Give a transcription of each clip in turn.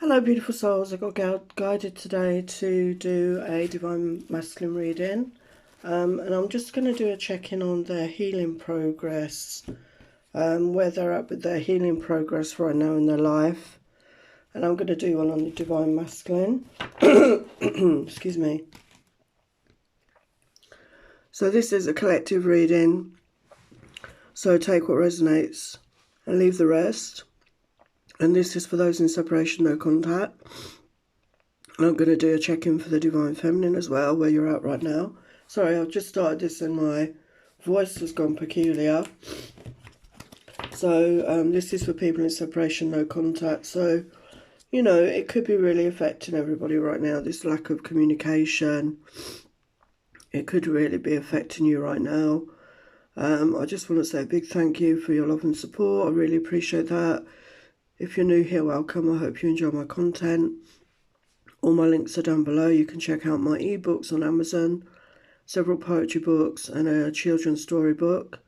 Hello, beautiful souls. I got guided today to do a Divine Masculine reading, and I'm just going to do a check-in on their healing progress, where they're at with their healing progress right now in their life. And I'm going to do one on the Divine Masculine. Excuse me. So this is a collective reading, so take what resonates and leave the rest. And this is for those in separation, no contact. And I'm going to do a check-in for the Divine Feminine as well, where you're at right now. Sorry, I've just started this and my voice has gone peculiar. So this is for people in separation, no contact. So, you know, it could be really affecting everybody right now, this lack of communication. It could really be affecting you right now. I just want to say a big thank you for your love and support. I really appreciate that. If you're new here, welcome. I hope you enjoy my content. All my links are down below. You can check out my ebooks on Amazon, several poetry books and a children's storybook.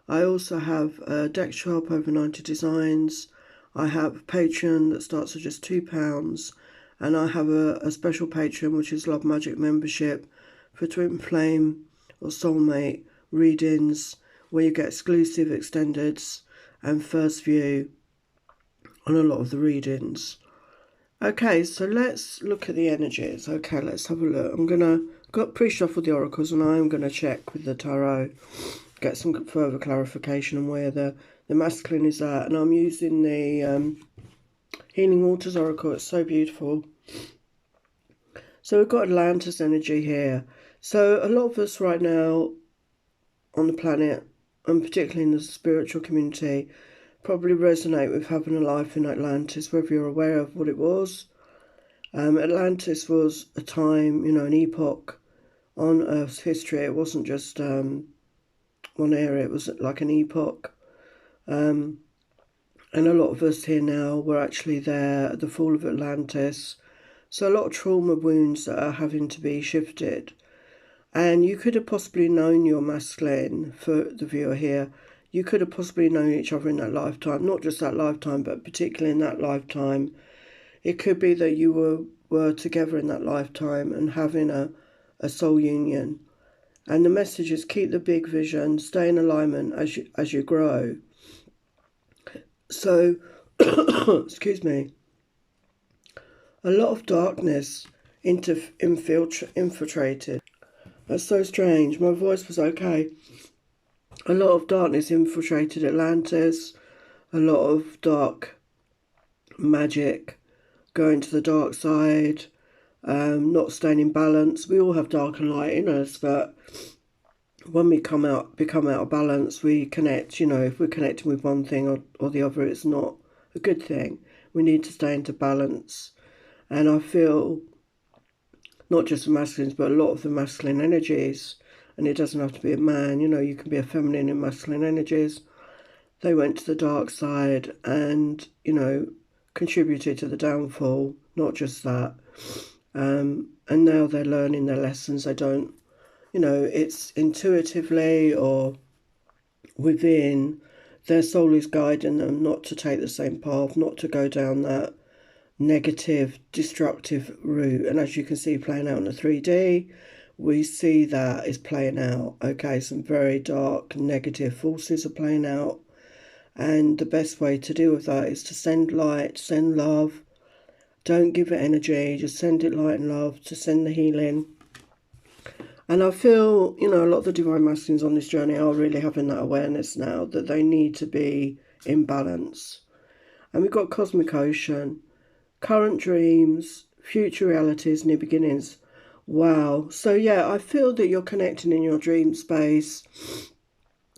I also have a deck shop, over 90 designs. I have Patreon that starts at just £2. And I have a special Patreon, which is Love Magic membership for Twinflame or Soulmate readings, where you get exclusive extendeds and first view on a lot of the readings. Okay, so let's look at the energies. Okay, let's have a look. Got pre-shuffled the oracles, and I'm gonna check with the tarot, get some further clarification on where the masculine is at. And I'm using the Healing Waters Oracle. It's so beautiful. So we've got Atlantis energy here. So a lot of us right now on the planet, and particularly in the spiritual community, probably resonate with having a life in Atlantis, whether you're aware of what it was. Atlantis was a time, you know, an epoch on Earth's history. It wasn't just one area, it was like an epoch. And a lot of us here now were actually there at the fall of Atlantis. So a lot of trauma wounds that are having to be shifted. And you could have possibly known your masculine, for the viewer here. You could have possibly known each other in that lifetime, not just that lifetime, but particularly in that lifetime. It could be that you were together in that lifetime and having a soul union. And the message is keep the big vision, stay in alignment as you grow. So, excuse me, a lot of darkness infiltrated. That's so strange. My voice was okay. A lot of darkness infiltrated Atlantis, a lot of dark magic, going to the dark side, not staying in balance. We all have dark and light in us, but when we become out of balance, we connect. You know, if we're connecting with one thing or the other, it's not a good thing. We need to stay into balance. And I feel not just the masculines, but a lot of the masculine energies, and it doesn't have to be a man, you know, you can be a feminine and masculine energies. They went to the dark side and, you know, contributed to the downfall, not just that. And now they're learning their lessons. They don't, you know, it's intuitively or within, their soul is guiding them not to take the same path, not to go down that negative, destructive route. And as you can see playing out in the 3D, we see that is playing out. Okay, some very dark, negative forces are playing out. And the best way to deal with that is to send light, send love. Don't give it energy, just send it light and love, to send the healing. And I feel, you know, a lot of the Divine Masculines on this journey are really having that awareness now that they need to be in balance. And we've got Cosmic Ocean, current dreams, future realities, new beginnings. Wow. So yeah, I feel that you're connecting in your dream space.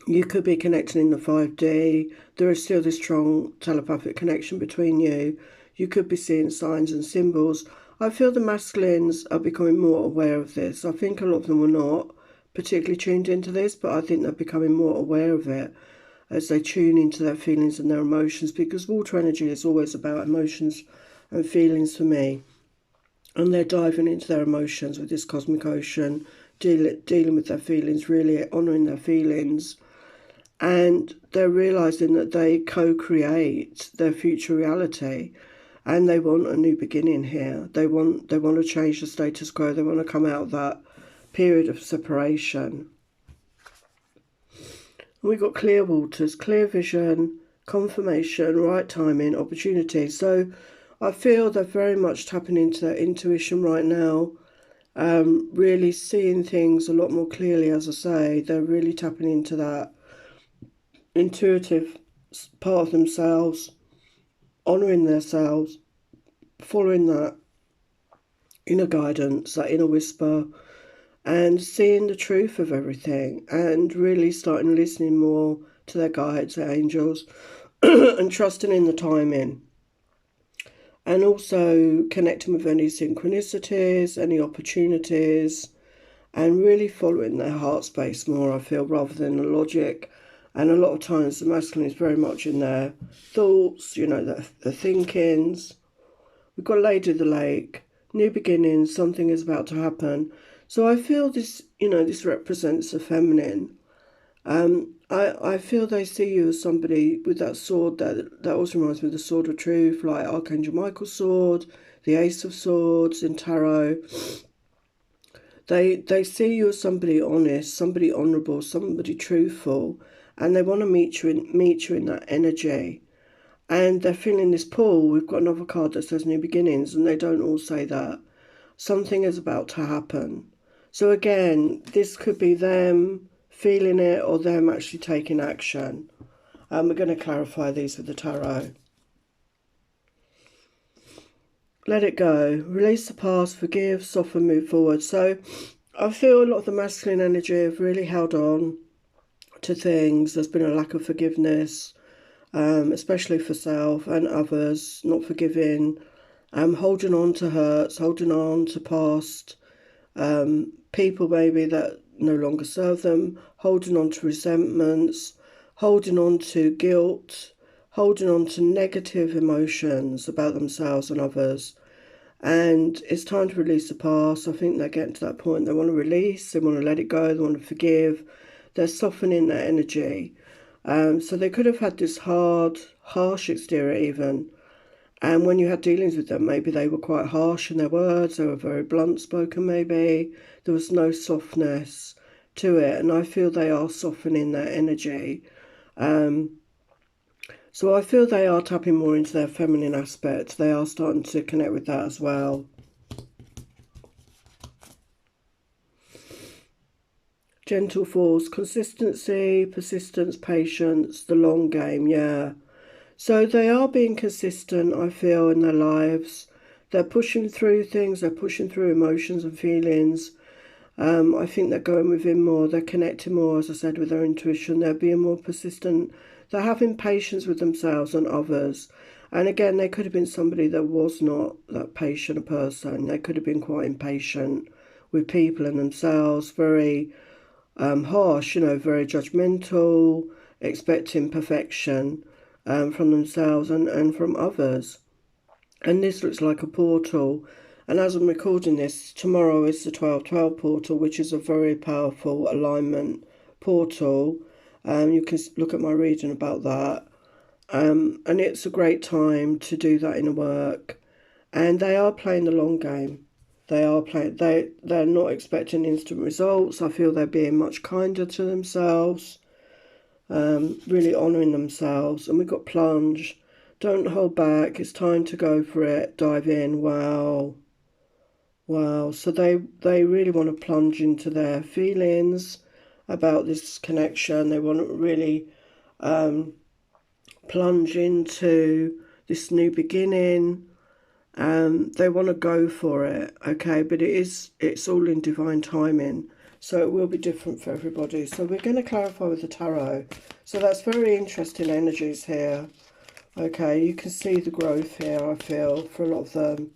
You could be connecting in the 5D. There is still this strong telepathic connection between you. You could be seeing signs and symbols. I feel the masculines are becoming more aware of this. I think a lot of them were not particularly tuned into this, but I think they're becoming more aware of it as they tune into their feelings and their emotions, because water energy is always about emotions and feelings for me. And they're diving into their emotions with this Cosmic Ocean, dealing with their feelings, really honouring their feelings. And they're realising that they co-create their future reality. and they want a new beginning here. They want to change the status quo. They want to come out of that period of separation. And we've got clear waters, clear vision, confirmation, right timing, opportunity. So I feel they're very much tapping into their intuition right now. Really seeing things a lot more clearly, as I say. They're really tapping into that intuitive part of themselves, honouring themselves, following that inner guidance, that inner whisper, and seeing the truth of everything, and really starting listening more to their guides, their angels, and trusting in the timing. And also connecting with any synchronicities, any opportunities, and really following their heart space more, I feel, rather than the logic. And a lot of times the masculine is very much in their thoughts, you know, their thinkings. We've got Lady of the Lake, new beginnings, something is about to happen. So I feel this, you know, this represents the feminine. I feel they see you as somebody with that sword that also reminds me of the Sword of Truth, like Archangel Michael's sword, the Ace of Swords in tarot. They see you as somebody honest, somebody honourable, somebody truthful, and they want to meet you in that energy. And they're feeling this pull. We've got another card that says new beginnings, and they don't all say that. Something is about to happen. So again, this could be them feeling it or them actually taking action. We're going to clarify these with the tarot. Let it go. Release the past, forgive, soften, move forward. So I feel a lot of the masculine energy have really held on to things. There's been a lack of forgiveness, especially for self and others, not forgiving, holding on to hurts, holding on to past people maybe that no longer serve them, holding on to resentments, holding on to guilt, holding on to negative emotions about themselves and others. And it's time to release the past. I think they're getting to that point. They want to release, they want to let it go, they want to forgive. They're softening their energy. So they could have had this hard, harsh exterior even. And when you had dealings with them, maybe they were quite harsh in their words. They were very blunt spoken maybe. There was no softness to it. And I feel they are softening their energy. So I feel they are tapping more into their feminine aspect. They are starting to connect with that as well. Gentle force, consistency, persistence, patience, the long game, yeah. So they are being consistent, I feel, in their lives. They're pushing through things, they're pushing through emotions and feelings. I think they're going within more, they're connecting more, as I said, with their intuition. They're being more persistent. They're having patience with themselves and others. And again, they could have been somebody that was not that patient a person. They could have been quite impatient with people and themselves, very harsh, you know, very judgmental, expecting perfection from themselves and from others. And this looks like a portal. And as I'm recording this, tomorrow is the 12/12 portal, which is a very powerful alignment portal. You can look at my reading about that. And it's a great time to do that inner work. And they are playing the long game. They are playing. They're not expecting instant results. I feel they're being much kinder to themselves. Really honouring themselves. And we've got plunge. Don't hold back. It's time to go for it. Dive in. Wow. Wow. So they really want to plunge into their feelings about this connection. They want to really plunge into this new beginning. They want to go for it, okay, but it's all in divine timing, so it will be different for everybody. So we're going to clarify with the tarot. So that's very interesting energies here. Okay, you can see the growth here, I feel, for a lot of them.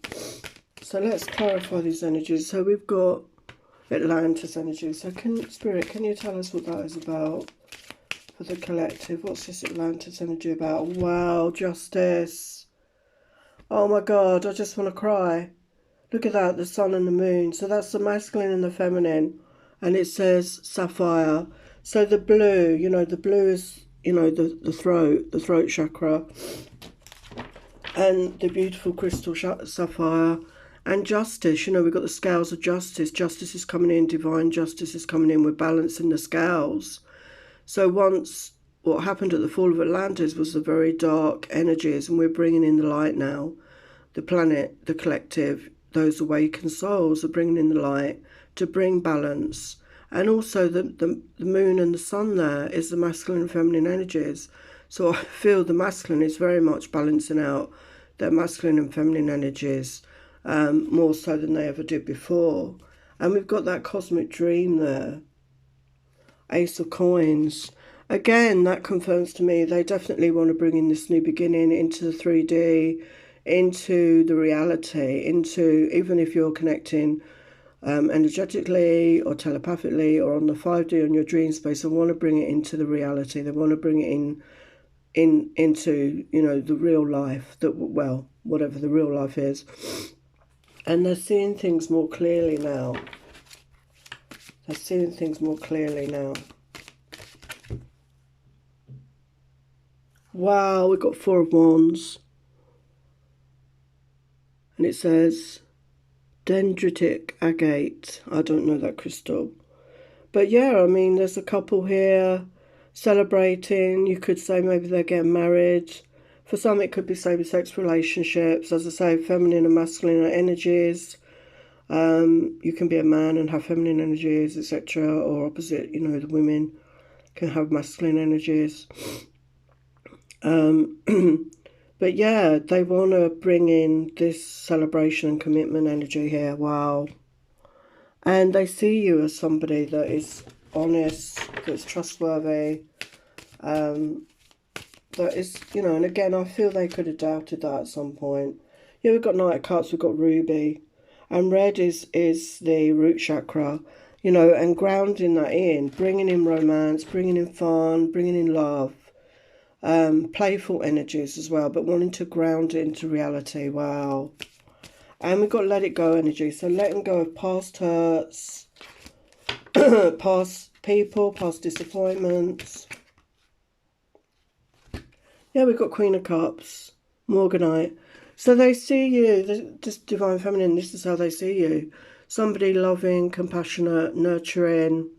So let's clarify these energies. So we've got Atlantis energy. So Spirit, can you tell us what that is about for the collective? What's this Atlantis energy about? Wow, justice. Oh my God, I just want to cry. Look at that, the sun and the moon. So that's the masculine and the feminine. And it says sapphire. So the blue, you know, the blue is, you know, the throat chakra. and the beautiful crystal sapphire, and justice. You know, we've got the scales of justice. Justice is coming in, divine justice is coming in. We're balancing the scales. So once, what happened at the fall of Atlantis was the very dark energies, and we're bringing in the light now. The planet, the collective, those awakened souls are bringing in the light to bring balance. And also the moon and the sun there is the masculine and feminine energies. So I feel the masculine is very much balancing out their masculine and feminine energies, more so than they ever did before. And we've got that cosmic dream there. Ace of Coins. Again, that confirms to me they definitely want to bring in this new beginning into the 3D, into the reality, into, even if you're connecting energetically or telepathically or on the 5D on your dream space, they want to bring it into the reality. They want to bring it into, you know, the real life, that, well, whatever the real life is. And they're seeing things more clearly now. They're seeing things more clearly now. Wow, we've got 4 of Wands. And it says dendritic agate. I don't know that crystal. But yeah, I mean, there's a couple here celebrating. You could say maybe they're getting married. For some, it could be same-sex relationships. As I say, feminine and masculine energies. You can be a man and have feminine energies, etc. Or opposite, you know, the women can have masculine energies. But yeah, they want to bring in this celebration and commitment energy here. Wow. And they see you as somebody that is honest, that's trustworthy, that is, you know, and again, I feel they could have doubted that at some point. Yeah, we've got Knight of Cups, we've got Ruby, and red is the root chakra, you know, and grounding that in, bringing in romance, bringing in fun, bringing in love, playful energies as well, but wanting to ground it into reality. Wow. And we've got let it go energy, so letting go of past hurts, past people, past disappointments. Yeah, we've got Queen of Cups, Morganite. So they see you, this divine feminine, this is how they see you. Somebody loving, compassionate, nurturing.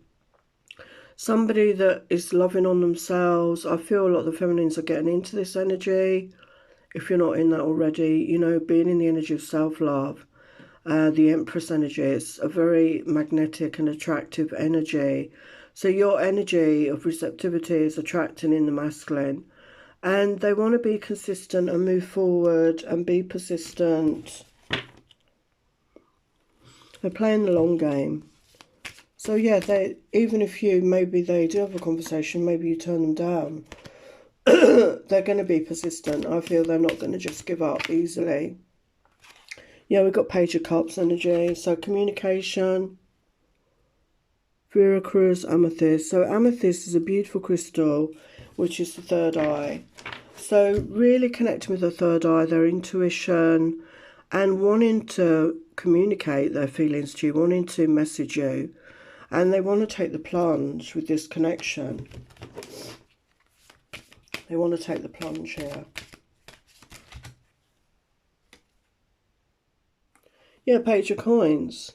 Somebody that is loving on themselves. I feel a lot of the feminines are getting into this energy. If you're not in that already, you know, being in the energy of self-love. The Empress energy is a very magnetic and attractive energy. So your energy of receptivity is attracting in the masculine. And they want to be consistent and move forward and be persistent. They're playing the long game. So yeah, even if maybe they do have a conversation, maybe you turn them down. They're going to be persistent. I feel they're not going to just give up easily. Yeah, we've got Page of Cups energy. So communication. Vera Cruz Amethyst. So amethyst is a beautiful crystal, which is the third eye. So really connecting with the third eye, their intuition, and wanting to communicate their feelings to you, wanting to message you. And they want to take the plunge with this connection. They want to take the plunge here. Yeah, Page of Coins.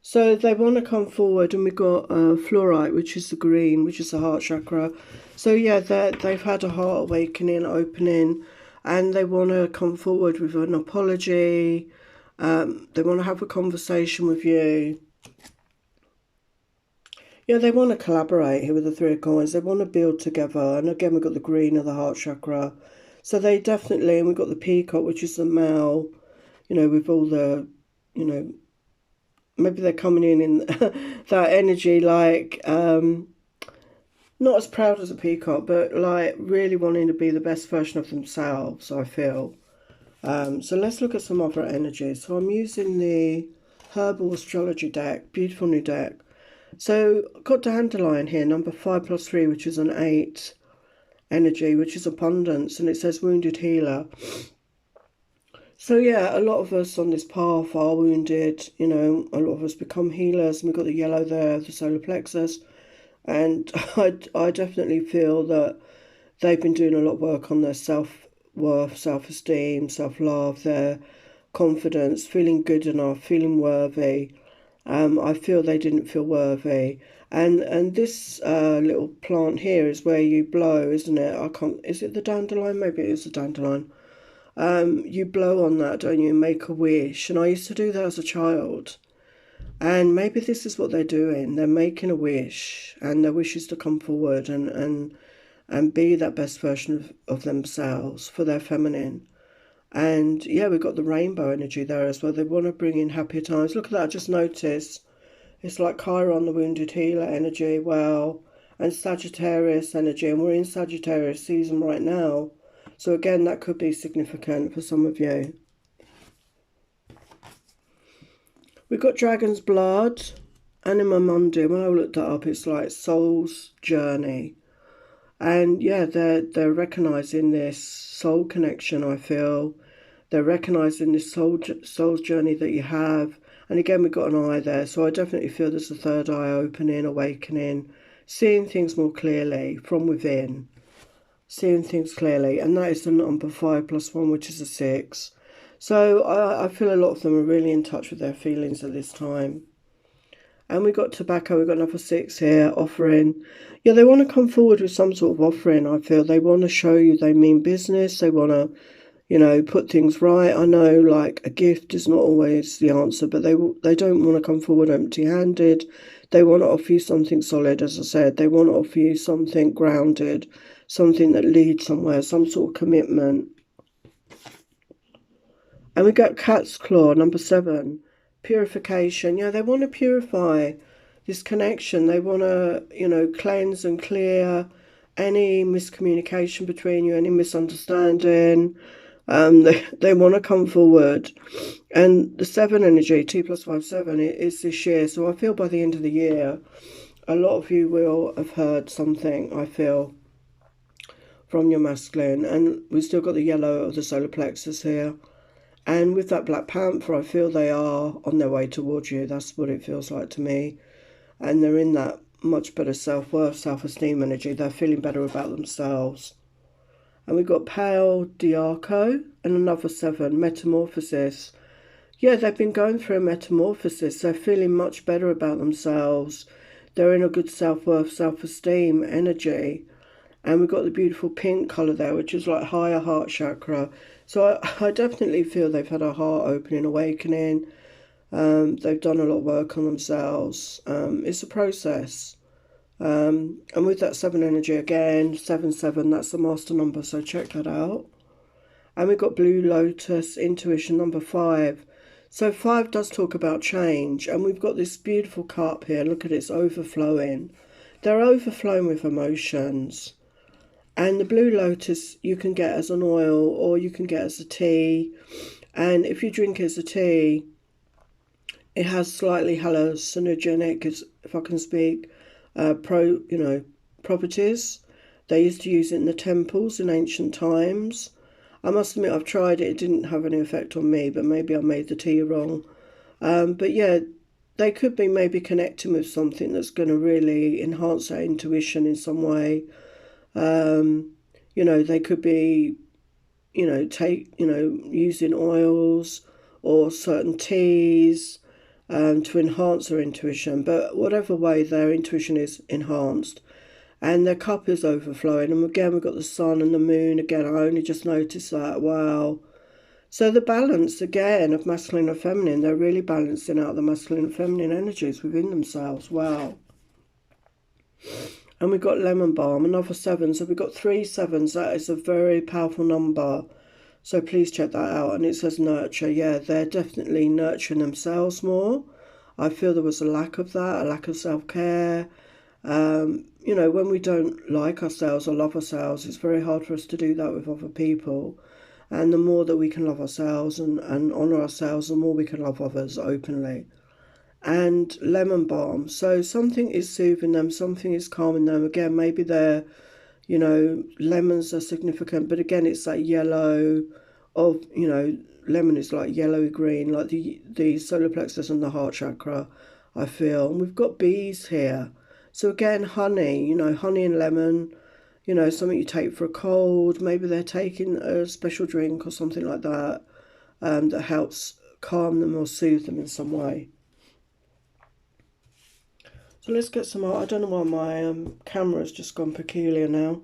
So they want to come forward, and we've got fluorite, which is the green, which is the heart chakra. So yeah, they've had a heart awakening, opening, and they want to come forward with an apology. They want to have a conversation with you. Yeah, they want to collaborate here with the Three of Coins. They want to build together. And again, we've got the green of the heart chakra. So they definitely, and we've got the peacock, which is the male, you know, with all the, you know, maybe they're coming in that energy, like, not as proud as a peacock, but like really wanting to be the best version of themselves, I feel. So let's look at some other energies. So I'm using the Herbal Astrology deck, beautiful new deck. So I've got Dandelion here, number 5 + 3, which is an 8 energy, which is abundance, and it says Wounded Healer. So yeah, a lot of us on this path are wounded, you know, a lot of us become healers, and we've got the yellow there, the solar plexus, and I definitely feel that they've been doing a lot of work on their self-worth, self-esteem, self-love, their confidence, feeling good enough, feeling worthy. I feel they didn't feel worthy. And this little plant here is where you blow, isn't it? I can't. Is it the dandelion? Maybe it is the dandelion. You blow on that, don't you? Make a wish. And I used to do that as a child. And maybe this is what they're doing. They're making a wish, and their wish is to come forward and be that best version of themselves for their feminine. And yeah, we've got the rainbow energy there as well. They want to bring in happier times. Look at that, I just noticed. It's like Chiron, the wounded healer energy, well, and Sagittarius energy. And we're in Sagittarius season right now. So again, that could be significant for some of you. We've got Dragon's Blood, Anima Mundi. When I looked that up, it's like Soul's Journey. And yeah, they're recognising this soul connection, I feel. They're recognising this soul's journey that you have. And again, we've got an eye there. So I definitely feel there's a third eye opening, awakening, seeing things more clearly from within. Seeing things clearly. And that is the number 5 + 1, which is a 6. So I feel a lot of them are really in touch with their feelings at this time. And we've got tobacco, we've got another 6 here, offering. Yeah, they want to come forward with some sort of offering, I feel. They want to show you they mean business. They want to, you know, put things right. I know, like, a gift is not always the answer, but they don't want to come forward empty-handed. They want to offer you something solid, as I said. They want to offer you something grounded, something that leads somewhere, some sort of commitment. And we got Cat's Claw, number 7. Purification. Yeah, they want to purify this connection. They want to, you know, cleanse and clear any miscommunication between you, any misunderstanding. They want to come forward. And the 7 energy, 2 + 5, 7, it is this year. So I feel by the end of the year, a lot of you will have heard something, I feel, from your masculine. And we've still got the yellow of the solar plexus here. And with that Black Panther, I feel they are on their way towards you. That's what it feels like to me. And they're in that much better self-worth, self-esteem energy. They're feeling better about themselves. And we've got Pale Diarco and another 7, Metamorphosis. Yeah, they've been going through a metamorphosis. They're feeling much better about themselves. They're in a good self-worth, self-esteem energy. And we've got the beautiful pink colour there, which is like higher heart chakra. So I definitely feel they've had a heart opening, awakening. They've done a lot of work on themselves. It's a process. And with that 7 energy again, 7, that's the master number, so check that out. And we've got Blue Lotus, Intuition, number 5. So 5 does talk about change. And we've got this beautiful cup here. Look at it, it's overflowing. They're overflowing with emotions. And the Blue Lotus you can get as an oil or you can get as a tea. And if you drink it as a tea, it has slightly hallucinogenic, if I can speak, properties. They used to use it in the temples in ancient times. I must admit I've tried it. It didn't have any effect on me, but maybe I made the tea wrong. But yeah, they could be maybe connecting with something that's going to really enhance their intuition in some way. You know, they could be, using oils or certain teas to enhance their intuition. But whatever way, their intuition is enhanced. And their cup is overflowing. And again, we've got the sun and the moon. Again, I only just noticed that. Wow. So the balance, again, of masculine and feminine, they're really balancing out the masculine and feminine energies within themselves. Wow. And we've got lemon balm, another 7. So we've got 3 7s. That is a very powerful number. So please check that out. And it says nurture. Yeah, they're definitely nurturing themselves more. I feel there was a lack of that, a lack of self-care. You know, when we don't like ourselves or love ourselves, it's very hard for us to do that with other people. And the more that we can love ourselves and honour ourselves, the more we can love others openly. And lemon balm. So something is soothing them, something is calming them. Again, maybe they're, lemons are significant, but again, it's that yellow of, lemon is like yellowy green, like the solar plexus and the heart chakra, I feel. And we've got bees here. So again, honey, honey and lemon, you know, something you take for a cold. Maybe they're taking a special drink or something like that, that helps calm them or soothe them in some way. So let's get some more. I don't know why my camera's just gone peculiar now.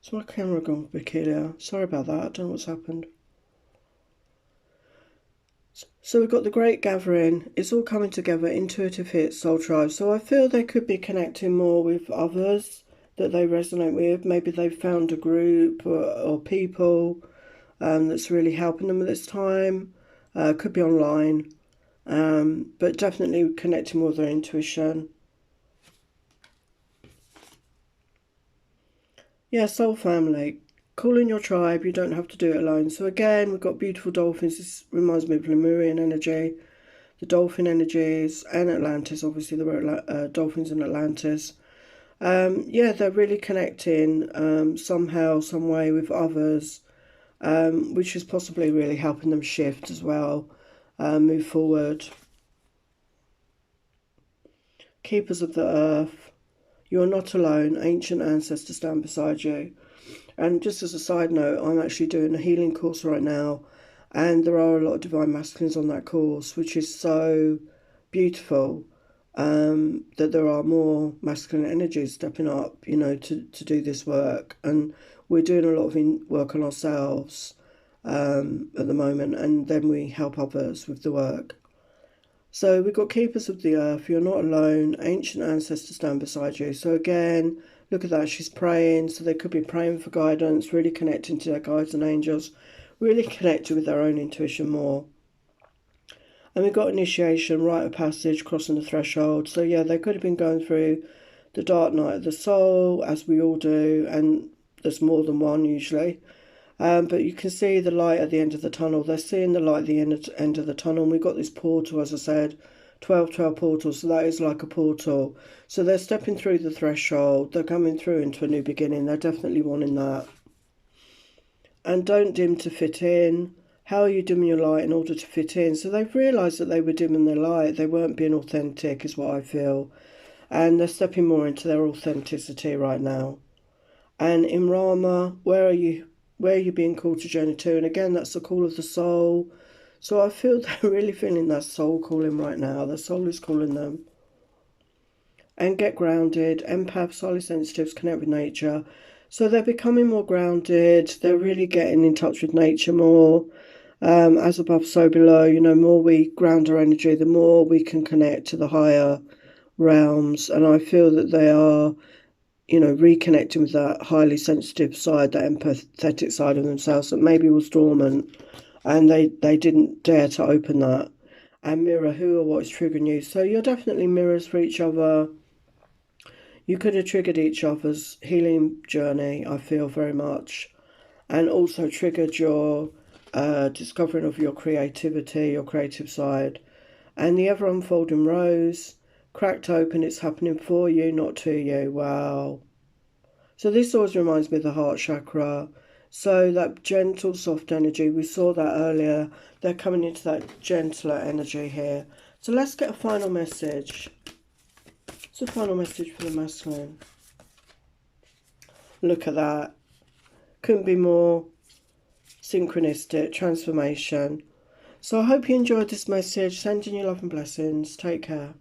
So my camera gone peculiar. Sorry about that. I don't know what's happened. So we've got the Great Gathering. It's all coming together. Intuitive hits, soul tribe. So I feel they could be connecting more with others that they resonate with. Maybe they've found a group or people that's really helping them at this time. Could be online, but definitely connecting with their intuition. Yeah, soul family. Call in your tribe. You don't have to do it alone. So again, we've got beautiful dolphins. This reminds me of Lemurian energy, the dolphin energies, and Atlantis. Obviously, there were dolphins in Atlantis. Yeah, they're really connecting somehow, some way with others, which is possibly really helping them shift as well, move forward. Keepers of the earth. You are not alone. Ancient ancestors stand beside you. And just as a side note, I'm actually doing a healing course right now, and there are a lot of divine masculines on that course, which is so beautiful, that there are more masculine energies stepping up, you know, to do this work. And we're doing a lot of work on ourselves at the moment, and then we help others with the work. So we've got keepers of the earth. You're not alone. Ancient ancestors stand beside you. So again, look at that. She's praying. So they could be praying for guidance, really connecting to their guides and angels, really connected with their own intuition more. And we've got initiation, rite of passage, crossing the threshold. So yeah, they could have been going through the dark night of the soul, as we all do, and there's more than one usually. But you can see the light at the end of the tunnel. They're seeing the light at the end of the tunnel. And we've got this portal, as I said, 12-12 portal. So that is like a portal. So they're stepping through the threshold. They're coming through into a new beginning. They're definitely wanting that. And don't dim to fit in. How are you dimming your light in order to fit in? So they've realised that they were dimming their light. They weren't being authentic, is what I feel. And they're stepping more into their authenticity right now. And in Rama, where are you being called to journey to? And again, that's the call of the soul. So I feel they're really feeling that soul calling right now. The soul is calling them. And get grounded. Empaths, highly sensitives, connect with nature. So they're becoming more grounded. They're really getting in touch with nature more. As above, so below. You know, more we ground our energy, the more we can connect to the higher realms. And I feel that they are, you know, reconnecting with that highly sensitive side, that empathetic side of themselves that maybe was dormant, and they didn't dare to open that. And mirror who or what is triggering you. So you're definitely mirrors for each other. You could have triggered each other's healing journey, I feel, very much, and also triggered your discovering of your creativity, your creative side. And the ever unfolding rose, cracked open, it's happening for you, not to you. Wow. So this always reminds me of the heart chakra. So that gentle, soft energy, we saw that earlier. They're coming into that gentler energy here. So let's get a final message. It's a final message for the masculine. Look at that. Couldn't be more synchronistic, transformation. So I hope you enjoyed this message. Sending you love and blessings. Take care.